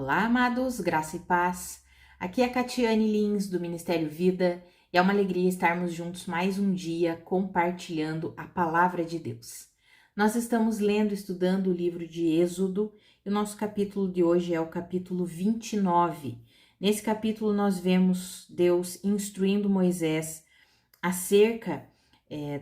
Olá, amados, graça e paz. Aqui é a Catiane Lins, do Ministério Vida, e é uma alegria estarmos juntos mais um dia compartilhando a palavra de Deus. Nós estamos lendo e estudando o livro de Êxodo, e o nosso capítulo de hoje é o capítulo 29. Nesse capítulo nós vemos Deus instruindo Moisés acerca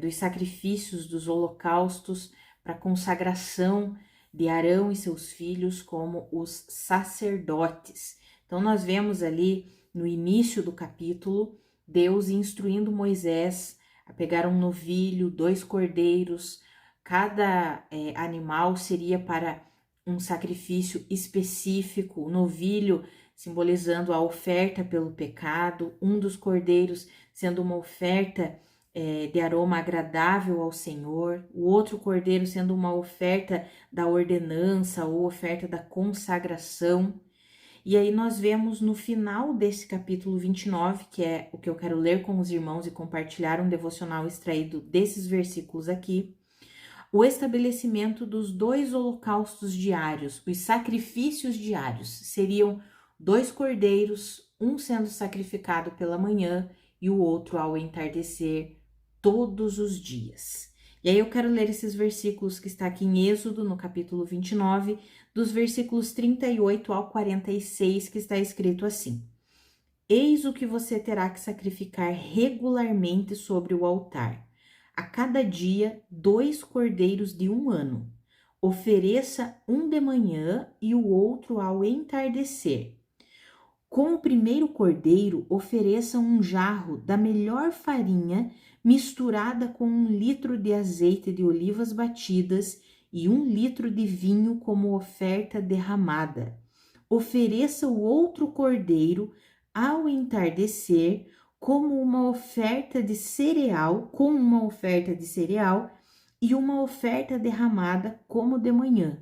dos sacrifícios, dos holocaustos para consagração de Arão e seus filhos como os sacerdotes. Então nós vemos ali no início do capítulo Deus instruindo Moisés a pegar um novilho, 2 cordeiros, cada animal seria para um sacrifício específico, o novilho simbolizando a oferta pelo pecado, um dos cordeiros sendo uma oferta de aroma agradável ao Senhor, o outro cordeiro sendo uma oferta da ordenança ou oferta da consagração. E aí nós vemos no final desse capítulo 29, que é o que eu quero ler com os irmãos e compartilhar um devocional extraído desses versículos aqui, o estabelecimento dos 2 holocaustos diários, os sacrifícios diários, seriam 2 cordeiros, um sendo sacrificado pela manhã e o outro ao entardecer, todos os dias. E aí eu quero ler esses versículos que está aqui em Êxodo, no capítulo 29, dos versículos 38 ao 46, que está escrito assim: Eis o que você terá que sacrificar regularmente sobre o altar. A cada dia, 2 cordeiros de 1 ano. Ofereça um de manhã e o outro ao entardecer. Com o primeiro cordeiro, ofereça um jarro da melhor farinha misturada com 1 litro de azeite de olivas batidas e 1 litro de vinho como oferta derramada. Ofereça o outro cordeiro ao entardecer como uma oferta de cereal, e uma oferta derramada como de manhã.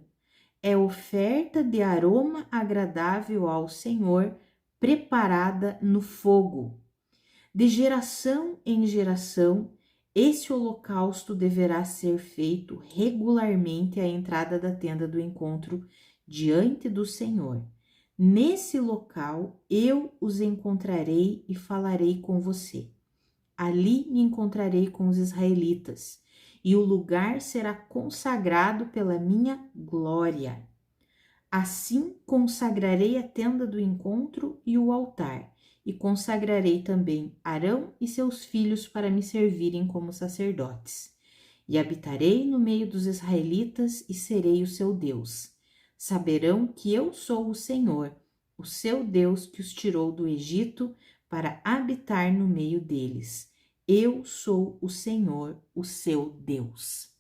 É oferta de aroma agradável ao Senhor, preparada no fogo. De geração em geração, esse holocausto deverá ser feito regularmente à entrada da tenda do encontro diante do Senhor. Nesse local eu os encontrarei e falarei com você. Ali me encontrarei com os israelitas, e o lugar será consagrado pela minha glória. Assim consagrarei a tenda do encontro e o altar, e consagrarei também Arão e seus filhos para me servirem como sacerdotes. E habitarei no meio dos israelitas e serei o seu Deus. Saberão que eu sou o Senhor, o seu Deus que os tirou do Egito para habitar no meio deles. Eu sou o Senhor, o seu Deus.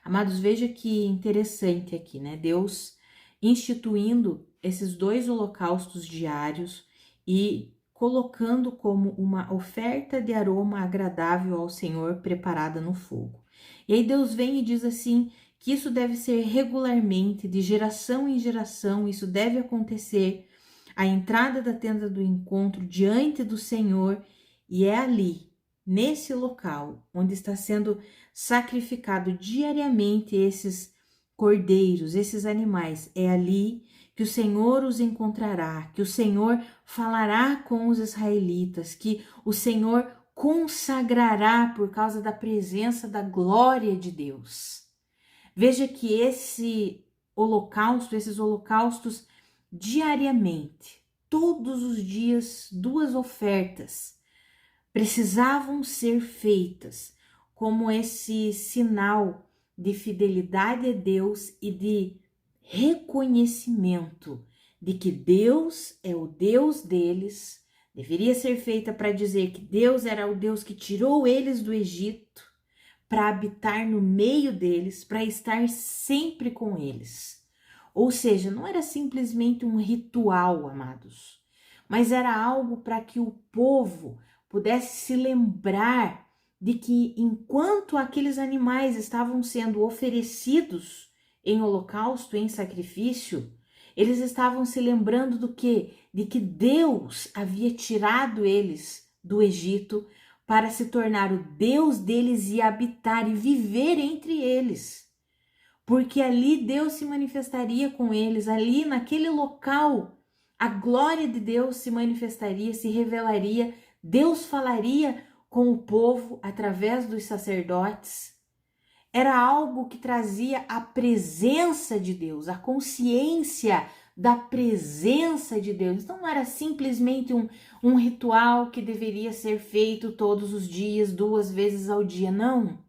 Amados, veja que interessante aqui, né? Deus instituindo esses 2 holocaustos diários e colocando como uma oferta de aroma agradável ao Senhor preparada no fogo. E aí Deus vem e diz assim que isso deve ser regularmente, de geração em geração, isso deve acontecer, a entrada da tenda do encontro diante do Senhor, e é ali, nesse local, onde está sendo sacrificado diariamente esses cordeiros, esses animais, é ali que o Senhor os encontrará, que o Senhor falará com os israelitas, que o Senhor consagrará por causa da presença da glória de Deus. Veja que esses holocaustos diariamente, todos os dias, 2 ofertas precisavam ser feitas como esse sinal de fidelidade a Deus e de reconhecimento de que Deus é o Deus deles. Deveria ser feita para dizer que Deus era o Deus que tirou eles do Egito, para habitar no meio deles, para estar sempre com eles. Ou seja, não era simplesmente um ritual, amados, mas era algo para que o povo pudesse se lembrar de que enquanto aqueles animais estavam sendo oferecidos em holocausto, em sacrifício, eles estavam se lembrando do quê? De que Deus havia tirado eles do Egito para se tornar o Deus deles e habitar e viver entre eles. porque ali Deus se manifestaria com eles, ali naquele local, a glória de Deus se manifestaria, se revelaria, Deus falaria com o povo através dos sacerdotes. Era algo que trazia a presença de Deus, a consciência da presença de Deus. Então não era simplesmente um ritual que deveria ser feito todos os dias, 2 vezes ao dia, não.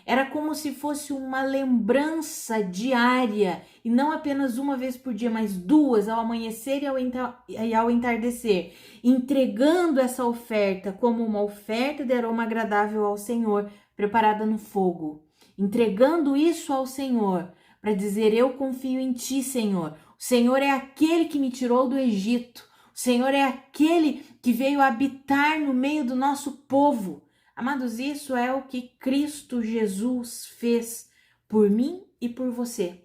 Era como se fosse uma lembrança diária, e não apenas uma vez por dia, mas 2, ao amanhecer e ao entardecer, entregando essa oferta como uma oferta de aroma agradável ao Senhor, preparada no fogo. Entregando isso ao Senhor, para dizer: eu confio em ti, Senhor. O Senhor é aquele que me tirou do Egito. O Senhor é aquele que veio habitar no meio do nosso povo. Amados, isso é o que Cristo Jesus fez por mim e por você.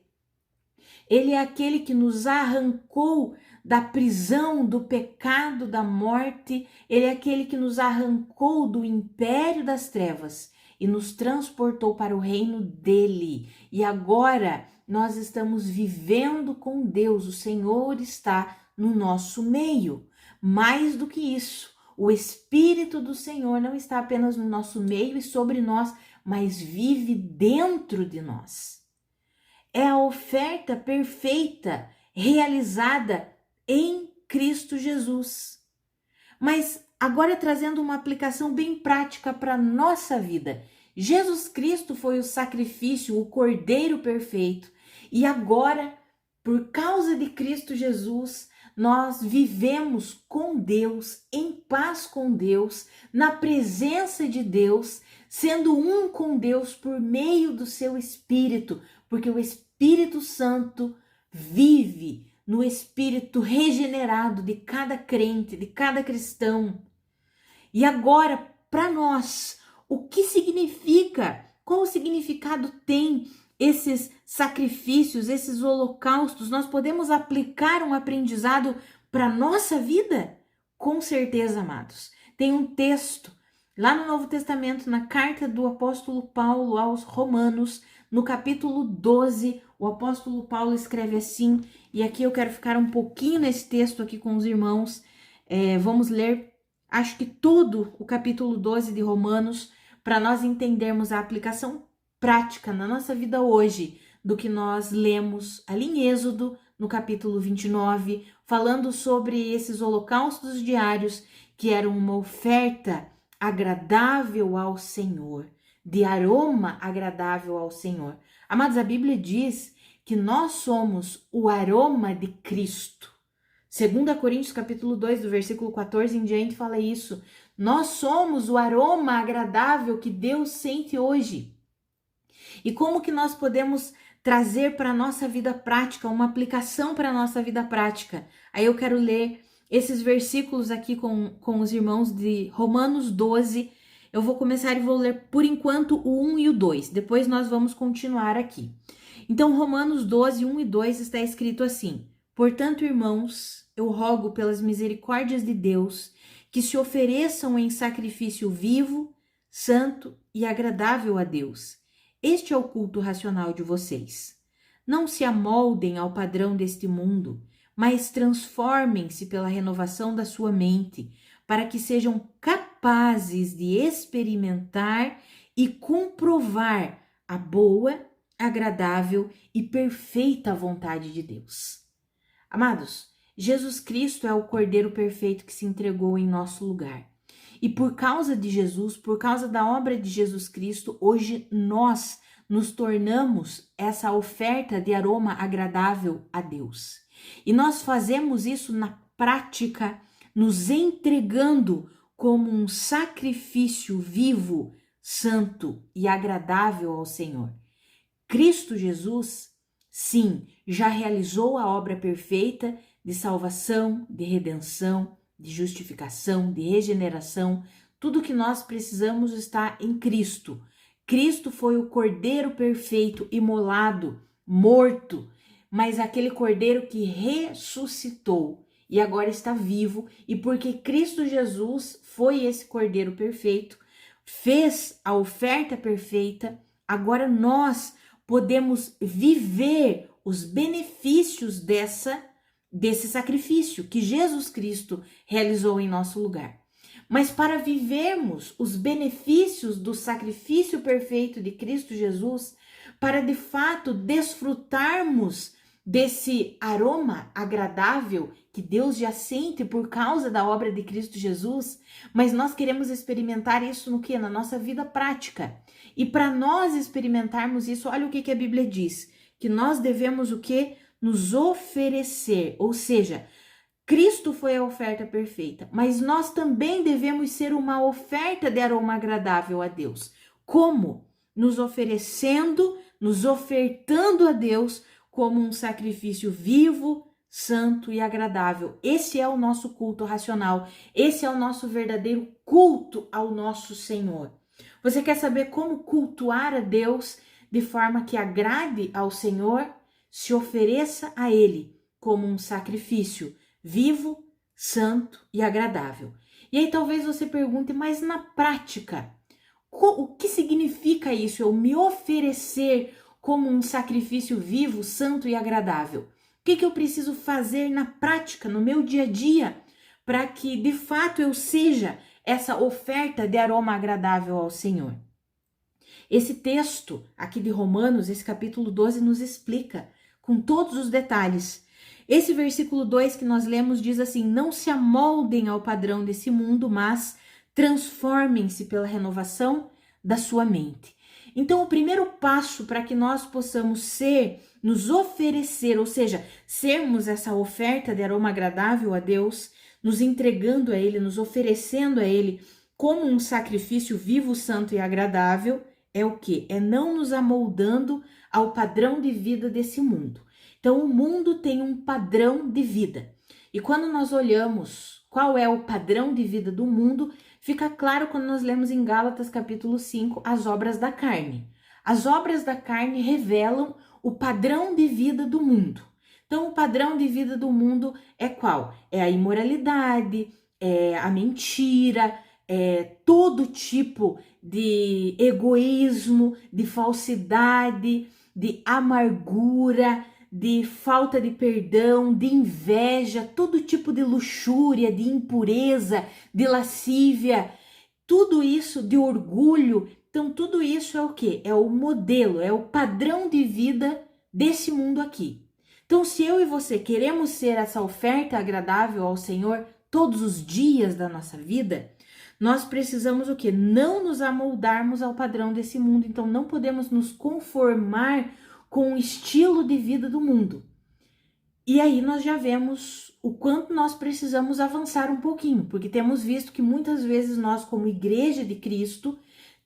Ele é aquele que nos arrancou da prisão, do pecado, da morte. Ele é aquele que nos arrancou do império das trevas e nos transportou para o reino dele. E agora nós estamos vivendo com Deus. O Senhor está no nosso meio. Mais do que isso, o Espírito do Senhor não está apenas no nosso meio e sobre nós, mas vive dentro de nós. É a oferta perfeita realizada em Cristo Jesus. Mas agora trazendo uma aplicação bem prática para a nossa vida. Jesus Cristo foi o sacrifício, o Cordeiro perfeito. E agora, por causa de Cristo Jesus, nós vivemos com Deus, em paz com Deus, na presença de Deus, sendo um com Deus por meio do seu Espírito, porque o Espírito Santo vive no espírito regenerado de cada crente, de cada cristão. E agora, para nós, o que significa? Qual o significado tem esses sacrifícios, esses holocaustos? Nós podemos aplicar um aprendizado para a nossa vida? Com certeza, amados. Tem um texto lá no Novo Testamento, na carta do apóstolo Paulo aos Romanos, no capítulo 12, o apóstolo Paulo escreve assim, e aqui eu quero ficar um pouquinho nesse texto aqui com os irmãos. Vamos ler, acho que todo o capítulo 12 de Romanos, para nós entendermos a aplicação prática na nossa vida hoje do que nós lemos ali em Êxodo, no capítulo 29, falando sobre esses holocaustos diários que eram uma oferta agradável ao Senhor, de aroma agradável ao Senhor. Amados, a Bíblia diz que nós somos o aroma de Cristo. 2 Coríntios capítulo 2, do versículo 14 em diante, fala isso. Nós somos o aroma agradável que Deus sente hoje. E como que nós podemos trazer para a nossa vida prática, uma aplicação para a nossa vida prática? Aí eu quero ler esses versículos aqui com os irmãos de Romanos 12. Eu vou começar e vou ler por enquanto o 1 e o 2. Depois nós vamos continuar aqui. Então, Romanos 12, 1 e 2 está escrito assim: portanto, irmãos, eu rogo pelas misericórdias de Deus que se ofereçam em sacrifício vivo, santo e agradável a Deus. Este é o culto racional de vocês. Não se amoldem ao padrão deste mundo, mas transformem-se pela renovação da sua mente, para que sejam capazes de experimentar e comprovar a boa, agradável e perfeita vontade de Deus. Amados, Jesus Cristo é o Cordeiro perfeito que se entregou em nosso lugar. E por causa de Jesus, por causa da obra de Jesus Cristo, hoje nós nos tornamos essa oferta de aroma agradável a Deus. E nós fazemos isso na prática, nos entregando como um sacrifício vivo, santo e agradável ao Senhor. Cristo Jesus, sim, já realizou a obra perfeita de salvação, de redenção, de justificação, de regeneração. Tudo que nós precisamos está em Cristo. Cristo foi o Cordeiro perfeito, imolado, morto, mas aquele Cordeiro que ressuscitou e agora está vivo. E porque Cristo Jesus foi esse Cordeiro perfeito, fez a oferta perfeita, agora nós podemos viver os benefícios desse sacrifício que Jesus Cristo realizou em nosso lugar. Mas para vivermos os benefícios do sacrifício perfeito de Cristo Jesus, para de fato desfrutarmos desse aroma agradável que Deus já sente por causa da obra de Cristo Jesus, mas nós queremos experimentar isso no quê? Na nossa vida prática. E para nós experimentarmos isso, olha o que a Bíblia diz, que nós devemos o quê? Nos oferecer, ou seja, Cristo foi a oferta perfeita, mas nós também devemos ser uma oferta de aroma agradável a Deus. Como? Nos oferecendo, nos ofertando a Deus como um sacrifício vivo, santo e agradável. Esse é o nosso culto racional, esse é o nosso verdadeiro culto ao nosso Senhor. Você quer saber como cultuar a Deus de forma que agrade ao Senhor? Se ofereça a Ele como um sacrifício vivo, santo e agradável. E aí talvez você pergunte, mas na prática, o que significa isso? Eu me oferecer como um sacrifício vivo, santo e agradável. O que eu preciso fazer na prática, no meu dia a dia, para que de fato eu seja essa oferta de aroma agradável ao Senhor? Esse texto aqui de Romanos, esse capítulo 12, nos explica com todos os detalhes. Esse versículo 2 que nós lemos diz assim: não se amoldem ao padrão desse mundo, mas transformem-se pela renovação da sua mente. Então, o primeiro passo para que nós possamos nos oferecer, ou seja, sermos essa oferta de aroma agradável a Deus, nos entregando a Ele, nos oferecendo a Ele como um sacrifício vivo, santo e agradável, é o quê? É não nos amoldando ao padrão de vida desse mundo. Então, o mundo tem um padrão de vida. E quando nós olhamos qual é o padrão de vida do mundo, fica claro quando nós lemos em Gálatas capítulo 5 as obras da carne. As obras da carne revelam o padrão de vida do mundo. Então, o padrão de vida do mundo é qual? É a imoralidade, é a mentira, é todo tipo de egoísmo, de falsidade, de amargura, de falta de perdão, de inveja, todo tipo de luxúria, de impureza, de lascívia, tudo isso, de orgulho. Então, tudo isso é o quê? É o modelo, é o padrão de vida desse mundo aqui. Então, se eu e você queremos ser essa oferta agradável ao Senhor todos os dias da nossa vida, nós precisamos o quê? Não nos amoldarmos ao padrão desse mundo. Então, não podemos nos conformar com o estilo de vida do mundo. E aí nós já vemos o quanto nós precisamos avançar um pouquinho, porque temos visto que muitas vezes nós, como igreja de Cristo,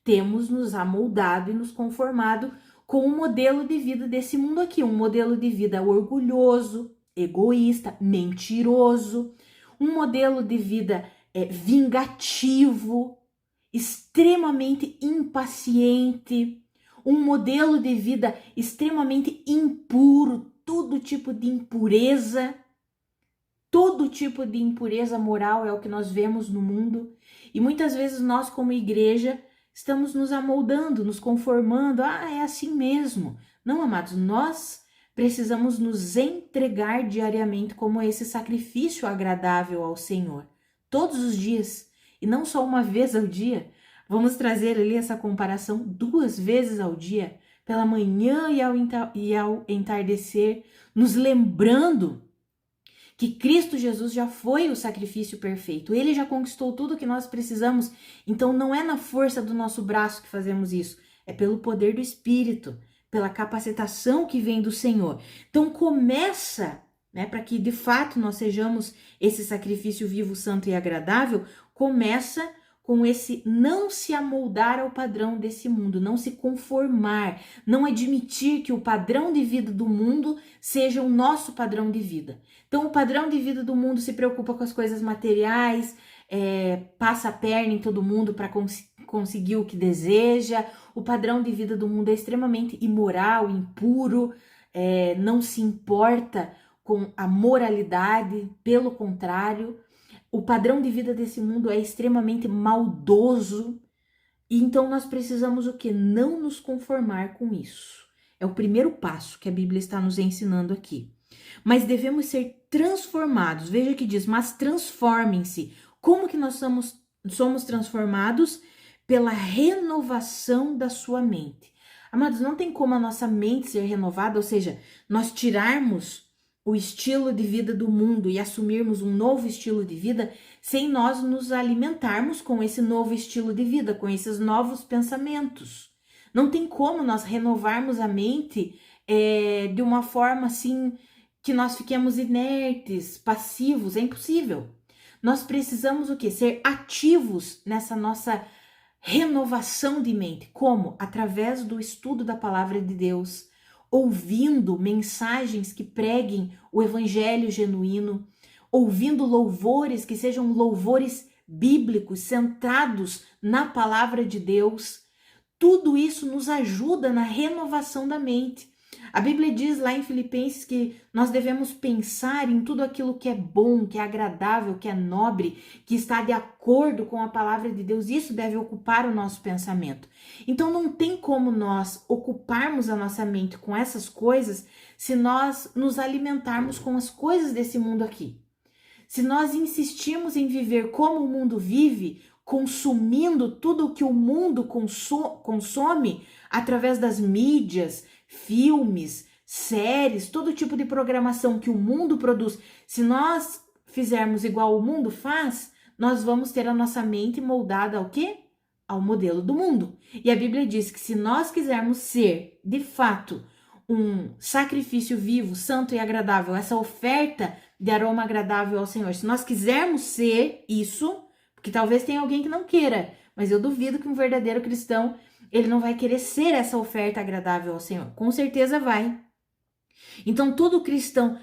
temos nos amoldado e nos conformado com o modelo de vida desse mundo aqui, um modelo de vida orgulhoso, egoísta, mentiroso, um modelo de vida vingativo, extremamente impaciente, um modelo de vida extremamente impuro, todo tipo de impureza moral é o que nós vemos no mundo. E muitas vezes nós, como igreja, estamos nos amoldando, nos conformando. É assim mesmo. Não, amados, nós precisamos nos entregar diariamente como esse sacrifício agradável ao Senhor, todos os dias, e não só uma vez ao dia. Vamos trazer ali essa comparação 2 vezes ao dia, pela manhã e ao entardecer, nos lembrando que Cristo Jesus já foi o sacrifício perfeito. Ele já conquistou tudo que nós precisamos. Então não é na força do nosso braço que fazemos isso, é pelo poder do Espírito, pela capacitação que vem do Senhor. Então começa, para que de fato nós sejamos esse sacrifício vivo, santo e agradável, começa com esse não se amoldar ao padrão desse mundo, não se conformar, não admitir que o padrão de vida do mundo seja o nosso padrão de vida. Então, o padrão de vida do mundo se preocupa com as coisas materiais, passa a perna em todo mundo para conseguir o que deseja. O padrão de vida do mundo é extremamente imoral, impuro, não se importa com a moralidade, pelo contrário. O padrão de vida desse mundo é extremamente maldoso, e então nós precisamos o quê? Não nos conformar com isso. É o primeiro passo que a Bíblia está nos ensinando aqui. Mas devemos ser transformados. Veja que diz, mas transformem-se. Como que nós somos transformados? Pela renovação da sua mente. Amados, não tem como a nossa mente ser renovada, ou seja, nós tirarmos o estilo de vida do mundo e assumirmos um novo estilo de vida sem nós nos alimentarmos com esse novo estilo de vida, com esses novos pensamentos. Não tem como nós renovarmos a mente de uma forma assim que nós fiquemos inertes, passivos, é impossível. Nós precisamos o quê? Ser ativos nessa nossa renovação de mente. Como? Através do estudo da palavra de Deus, ouvindo mensagens que preguem o evangelho genuíno, ouvindo louvores que sejam louvores bíblicos, centrados na palavra de Deus. Tudo isso nos ajuda na renovação da mente. A Bíblia diz lá em Filipenses que nós devemos pensar em tudo aquilo que é bom, que é agradável, que é nobre, que está de acordo com a palavra de Deus. Isso deve ocupar o nosso pensamento. Então não tem como nós ocuparmos a nossa mente com essas coisas se nós nos alimentarmos com as coisas desse mundo aqui. Se nós insistirmos em viver como o mundo vive, consumindo tudo o que o mundo consome através das mídias, filmes, séries, todo tipo de programação que o mundo produz, se nós fizermos igual o mundo faz, nós vamos ter a nossa mente moldada ao quê? Ao modelo do mundo. E a Bíblia diz que se nós quisermos ser, de fato, um sacrifício vivo, santo e agradável, essa oferta de aroma agradável ao Senhor, se nós quisermos ser isso, porque talvez tenha alguém que não queira, mas eu duvido que um verdadeiro cristão ele não vai querer ser essa oferta agradável ao Senhor. Com certeza vai. Então, todo cristão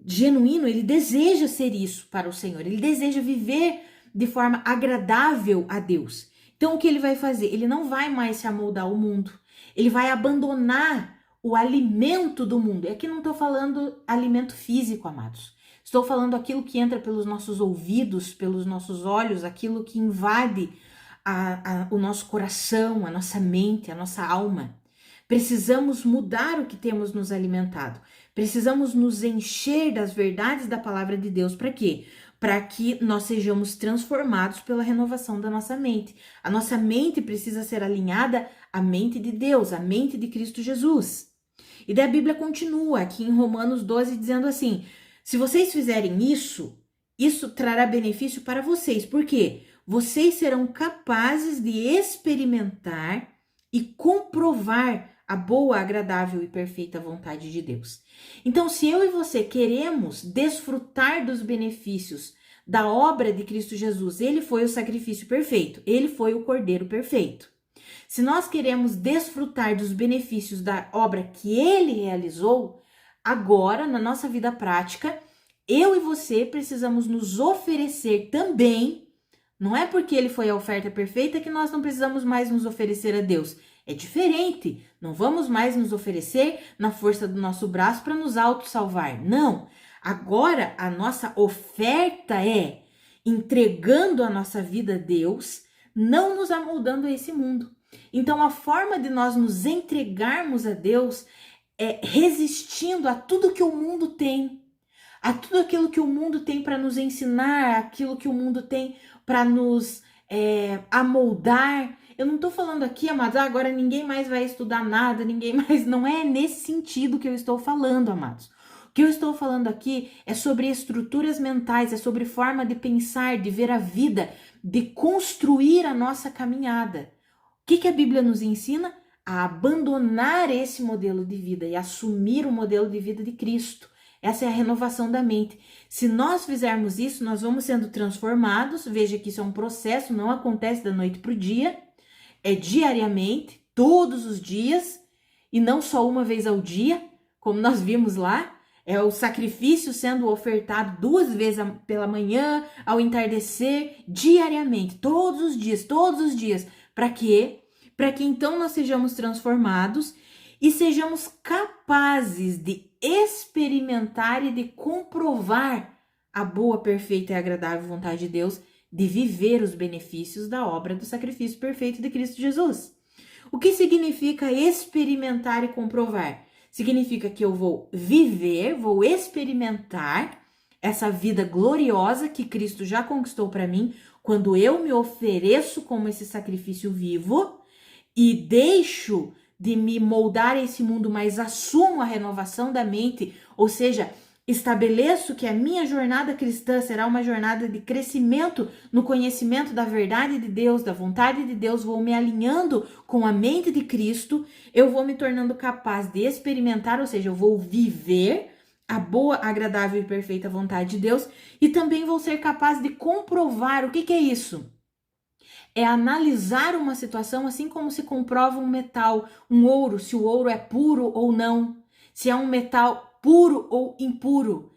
genuíno, ele deseja ser isso para o Senhor. Ele deseja viver de forma agradável a Deus. Então, o que ele vai fazer? Ele não vai mais se amoldar ao mundo. Ele vai abandonar o alimento do mundo. E aqui não estou falando alimento físico, amados. Estou falando aquilo que entra pelos nossos ouvidos, pelos nossos olhos, aquilo que invade o nosso coração, a nossa mente, a nossa alma. Precisamos mudar o que temos nos alimentado. Precisamos nos encher das verdades da palavra de Deus. Para quê? Para que nós sejamos transformados pela renovação da nossa mente. A nossa mente precisa ser alinhada à mente de Deus, à mente de Cristo Jesus. E daí a Bíblia continua aqui em Romanos 12 dizendo assim: se vocês fizerem isso, isso trará benefício para vocês. Por quê? Vocês serão capazes de experimentar e comprovar a boa, agradável e perfeita vontade de Deus. Então, se eu e você queremos desfrutar dos benefícios da obra de Cristo Jesus, ele foi o sacrifício perfeito, ele foi o cordeiro perfeito. Se nós queremos desfrutar dos benefícios da obra que ele realizou, agora, na nossa vida prática, eu e você precisamos nos oferecer também. Não é porque ele foi a oferta perfeita que nós não precisamos mais nos oferecer a Deus. É diferente. Não vamos mais nos oferecer na força do nosso braço para nos auto-salvar. Não. Agora, a nossa oferta é entregando a nossa vida a Deus, não nos amoldando a esse mundo. Então, a forma de nós nos entregarmos a Deus é resistindo a tudo que o mundo tem, a tudo aquilo que o mundo tem para nos ensinar, aquilo que o mundo tem para nos amoldar. Eu não estou falando aqui, amados, agora ninguém mais vai estudar nada, ninguém mais. Não é nesse sentido que eu estou falando, amados. O que eu estou falando aqui é sobre estruturas mentais, é sobre forma de pensar, de ver a vida, de construir a nossa caminhada. O que a Bíblia nos ensina? A abandonar esse modelo de vida e assumir o modelo de vida de Cristo. Essa é a renovação da mente. Se nós fizermos isso, nós vamos sendo transformados. Veja que isso é um processo, não acontece da noite para o dia. É diariamente, todos os dias, e não só uma vez ao dia, como nós vimos lá. É o sacrifício sendo ofertado 2 vezes pela manhã, ao entardecer, diariamente, todos os dias. Para quê? Para que então nós sejamos transformados e sejamos capazes de experimentar e de comprovar a boa, perfeita e agradável vontade de Deus, de viver os benefícios da obra do sacrifício perfeito de Cristo Jesus. O que significa experimentar e comprovar? Significa que eu vou viver, vou experimentar essa vida gloriosa que Cristo já conquistou para mim, quando eu me ofereço como esse sacrifício vivo e deixo de me moldar a esse mundo, mas assumo a renovação da mente, ou seja, estabeleço que a minha jornada cristã será uma jornada de crescimento no conhecimento da verdade de Deus, da vontade de Deus, vou me alinhando com a mente de Cristo, eu vou me tornando capaz de experimentar, ou seja, eu vou viver a boa, agradável e perfeita vontade de Deus e também vou ser capaz de comprovar. O que é isso? É analisar uma situação assim como se comprova um metal, um ouro, se o ouro é puro ou não, se é um metal puro ou impuro.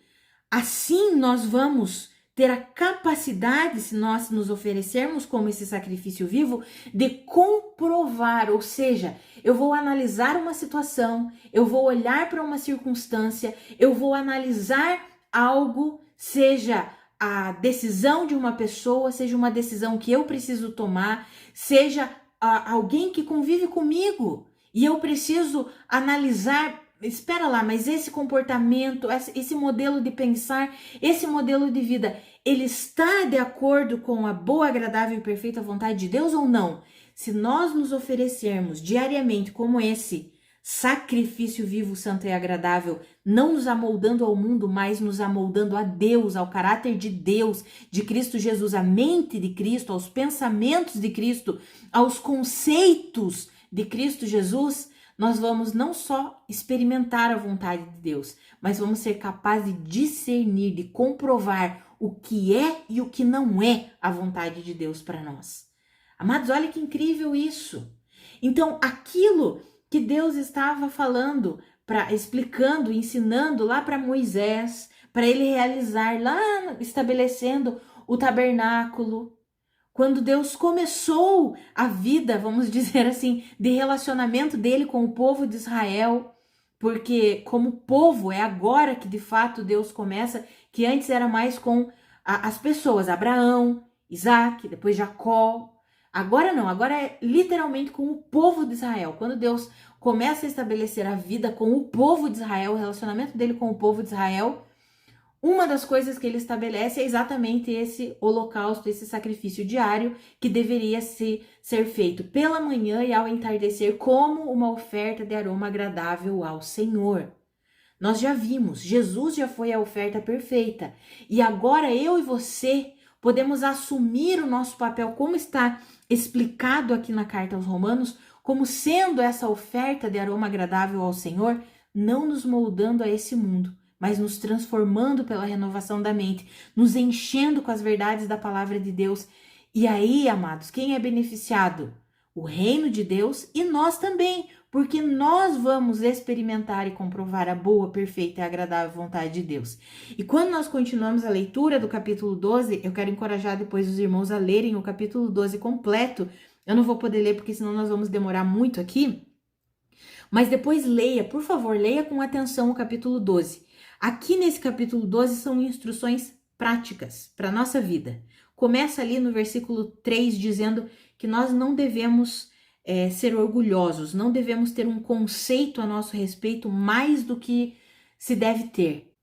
Assim nós vamos ter a capacidade, se nós nos oferecermos como esse sacrifício vivo, de comprovar, ou seja, eu vou analisar uma situação, eu vou olhar para uma circunstância, eu vou analisar algo, seja a decisão de uma pessoa, seja uma decisão que eu preciso tomar, seja alguém que convive comigo e eu preciso analisar. Espera lá, mas esse comportamento, esse modelo de pensar, esse modelo de vida, ele está de acordo com a boa, agradável e perfeita vontade de Deus ou não? Se nós nos oferecermos diariamente como esse sacrifício vivo, santo e agradável, não nos amoldando ao mundo, mas nos amoldando a Deus, ao caráter de Deus, de Cristo Jesus, à mente de Cristo, aos pensamentos de Cristo, aos conceitos de Cristo Jesus, nós vamos não só experimentar a vontade de Deus, mas vamos ser capazes de discernir, de comprovar o que é e o que não é a vontade de Deus para nós. Amados, olha que incrível isso. Então, aquilo que Deus estava falando, explicando, ensinando lá para Moisés, para ele realizar lá, estabelecendo o tabernáculo, quando Deus começou a vida, vamos dizer assim, de relacionamento dele com o povo de Israel, porque como povo é agora que de fato Deus começa, que antes era mais com as pessoas, Abraão, Isaac, depois Jacó. Agora não, agora é literalmente com o povo de Israel. Quando Deus começa a estabelecer a vida com o povo de Israel, o relacionamento dele com o povo de Israel, uma das coisas que ele estabelece é exatamente esse holocausto, esse sacrifício diário que deveria ser feito pela manhã e ao entardecer como uma oferta de aroma agradável ao Senhor. Nós já vimos, Jesus já foi a oferta perfeita e agora eu e você podemos assumir o nosso papel, como está explicado aqui na carta aos Romanos, como sendo essa oferta de aroma agradável ao Senhor, não nos moldando a esse mundo, mas nos transformando pela renovação da mente, nos enchendo com as verdades da palavra de Deus. E aí, amados, quem é beneficiado? O reino de Deus e nós também, porque nós vamos experimentar e comprovar a boa, perfeita e agradável vontade de Deus. E quando nós continuamos a leitura do capítulo 12, eu quero encorajar depois os irmãos a lerem o capítulo 12 completo. Eu não vou poder ler porque senão nós vamos demorar muito aqui. Mas depois leia, por favor, leia com atenção o capítulo 12. Aqui nesse capítulo 12 são instruções práticas para a nossa vida. Começa ali no versículo 3 dizendo que nós não devemos ser orgulhosos, não devemos ter um conceito a nosso respeito mais do que se deve ter.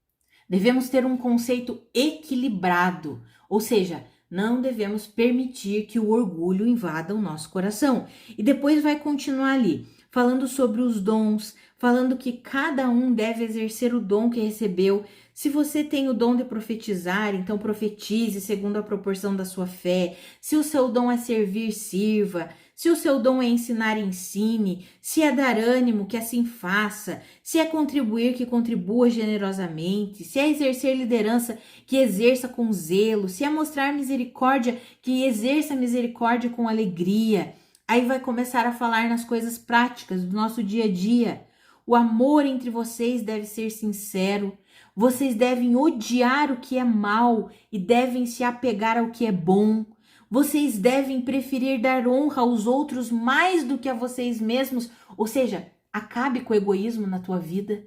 Devemos ter um conceito equilibrado, ou seja, não devemos permitir que o orgulho invada o nosso coração. E depois vai continuar ali, falando sobre os dons, falando que cada um deve exercer o dom que recebeu. Se você tem o dom de profetizar, então profetize segundo a proporção da sua fé. Se o seu dom é servir, sirva. Se o seu dom é ensinar, ensine. Se é dar ânimo, que assim faça. Se é contribuir, que contribua generosamente. Se é exercer liderança, que exerça com zelo. Se é mostrar misericórdia, que exerça misericórdia com alegria. Aí vai começar a falar nas coisas práticas do nosso dia a dia. O amor entre vocês deve ser sincero. Vocês devem odiar o que é mal e devem se apegar ao que é bom. Vocês devem preferir dar honra aos outros mais do que a vocês mesmos. Ou seja, acabe com o egoísmo na tua vida.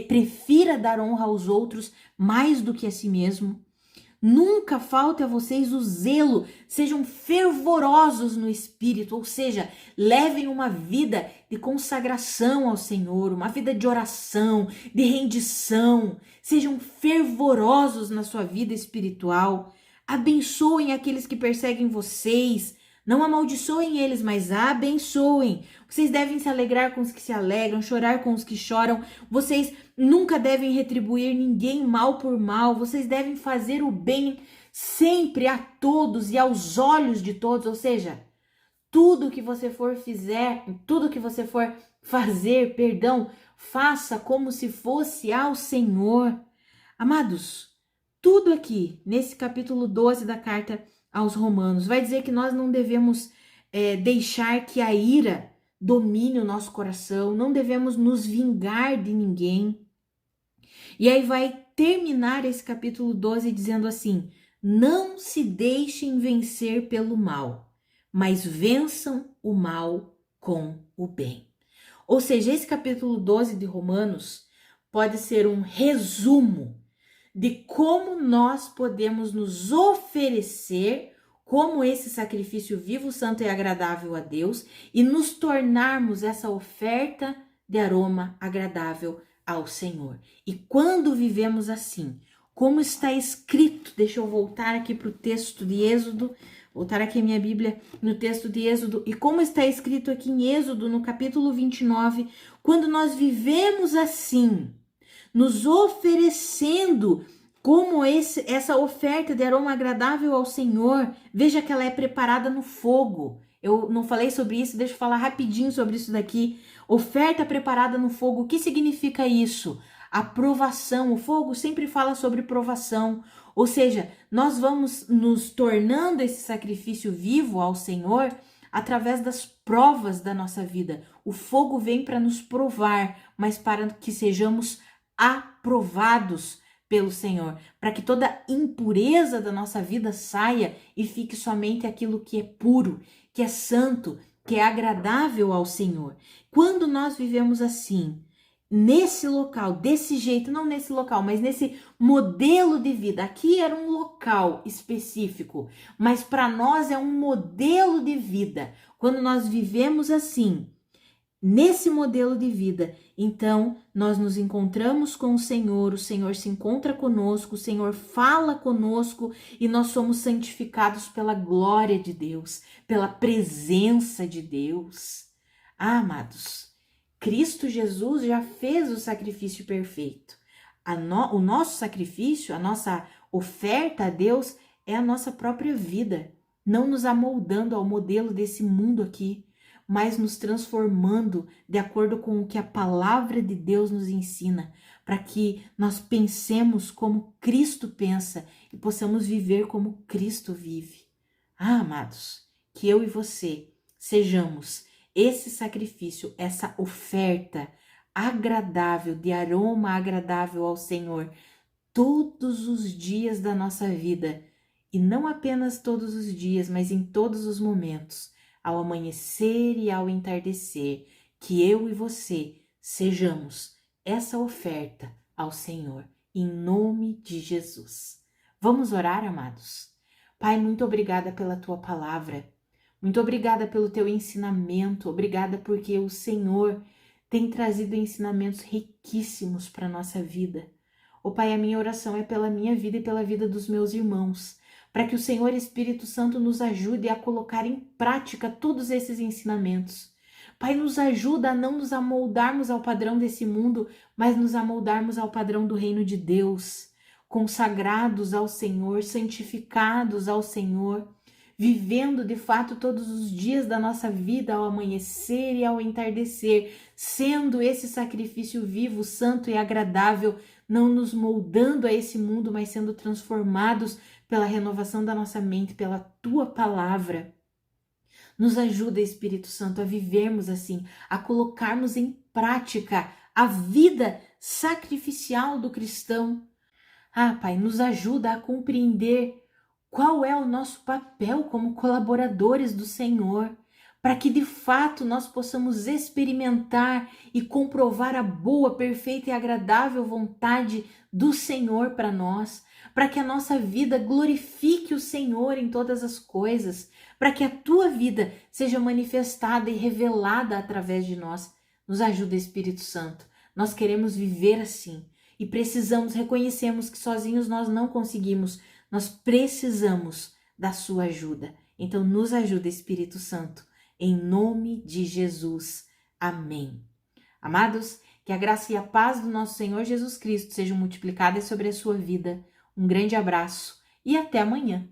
Prefira dar honra aos outros mais do que a si mesmo. Nunca falte a vocês o zelo, sejam fervorosos no espírito, ou seja, levem uma vida de consagração ao Senhor, uma vida de oração, de rendição, sejam fervorosos na sua vida espiritual, abençoem aqueles que perseguem vocês, não amaldiçoem eles, mas abençoem. Vocês devem se alegrar com os que se alegram, chorar com os que choram. Vocês nunca devem retribuir ninguém mal por mal. Vocês devem fazer o bem sempre a todos e aos olhos de todos. Ou seja, tudo que você for fazer, faça como se fosse ao Senhor. Amados, tudo aqui nesse capítulo 12 da carta aos Romanos vai dizer que nós não devemos deixar que a ira domine o nosso coração, não devemos nos vingar de ninguém. E aí vai terminar esse capítulo 12 dizendo assim: não se deixem vencer pelo mal, mas vençam o mal com o bem. Ou seja, esse capítulo 12 de Romanos pode ser um resumo de como nós podemos nos oferecer como esse sacrifício vivo, santo e agradável a Deus e nos tornarmos essa oferta de aroma agradável ao Senhor. E quando vivemos assim, como está escrito, deixa eu voltar aqui para o texto de Êxodo, voltar aqui a minha Bíblia no texto de Êxodo, e como está escrito aqui em Êxodo, no capítulo 29, quando nós vivemos assim, nos oferecendo como essa oferta de aroma agradável ao Senhor, veja que ela é preparada no fogo. Eu não falei sobre isso, deixa eu falar rapidinho sobre isso daqui. Oferta preparada no fogo, o que significa isso? A provação, o fogo sempre fala sobre provação, ou seja, nós vamos nos tornando esse sacrifício vivo ao Senhor através das provas da nossa vida. O fogo vem para nos provar, mas para que sejamos aprovados pelo Senhor, para que toda impureza da nossa vida saia e fique somente aquilo que é puro, que é santo, que é agradável ao Senhor. Quando nós vivemos assim, nesse local, desse jeito, não nesse local, mas nesse modelo de vida, aqui era um local específico, mas para nós é um modelo de vida. Quando nós vivemos assim, nesse modelo de vida, então nós nos encontramos com o Senhor se encontra conosco, o Senhor fala conosco e nós somos santificados pela glória de Deus, pela presença de Deus. Amados, Cristo Jesus já fez o sacrifício perfeito. O nosso sacrifício, a nossa oferta a Deus é a nossa própria vida, não nos amoldando ao modelo desse mundo aqui, mas nos transformando de acordo com o que a palavra de Deus nos ensina, para que nós pensemos como Cristo pensa e possamos viver como Cristo vive. Amados, que eu e você sejamos esse sacrifício, essa oferta agradável, de aroma agradável ao Senhor, todos os dias da nossa vida, e não apenas todos os dias, mas em todos os momentos, ao amanhecer e ao entardecer, que eu e você sejamos essa oferta ao Senhor, em nome de Jesus. Vamos orar, amados? Pai, muito obrigada pela tua palavra, muito obrigada pelo teu ensinamento, obrigada porque o Senhor tem trazido ensinamentos riquíssimos para a nossa vida. Ó Pai, a minha oração é pela minha vida e pela vida dos meus irmãos, para que o Senhor Espírito Santo nos ajude a colocar em prática todos esses ensinamentos. Pai, nos ajuda a não nos amoldarmos ao padrão desse mundo, mas nos amoldarmos ao padrão do reino de Deus, consagrados ao Senhor, santificados ao Senhor, vivendo de fato todos os dias da nossa vida ao amanhecer e ao entardecer, sendo esse sacrifício vivo, santo e agradável, não nos moldando a esse mundo, mas sendo transformados pela renovação da nossa mente, pela tua palavra. Nos ajuda, Espírito Santo, a vivermos assim, a colocarmos em prática a vida sacrificial do cristão. Pai, nos ajuda a compreender qual é o nosso papel como colaboradores do Senhor, para que de fato nós possamos experimentar e comprovar a boa, perfeita e agradável vontade do Senhor para nós, para que a nossa vida glorifique o Senhor em todas as coisas, para que a tua vida seja manifestada e revelada através de nós. Nos ajuda, Espírito Santo. Nós queremos viver assim e reconhecemos que sozinhos nós não conseguimos. Nós precisamos da sua ajuda. Então nos ajuda, Espírito Santo, em nome de Jesus. Amém. Amados, que a graça e a paz do nosso Senhor Jesus Cristo sejam multiplicadas sobre a sua vida. Um grande abraço e até amanhã.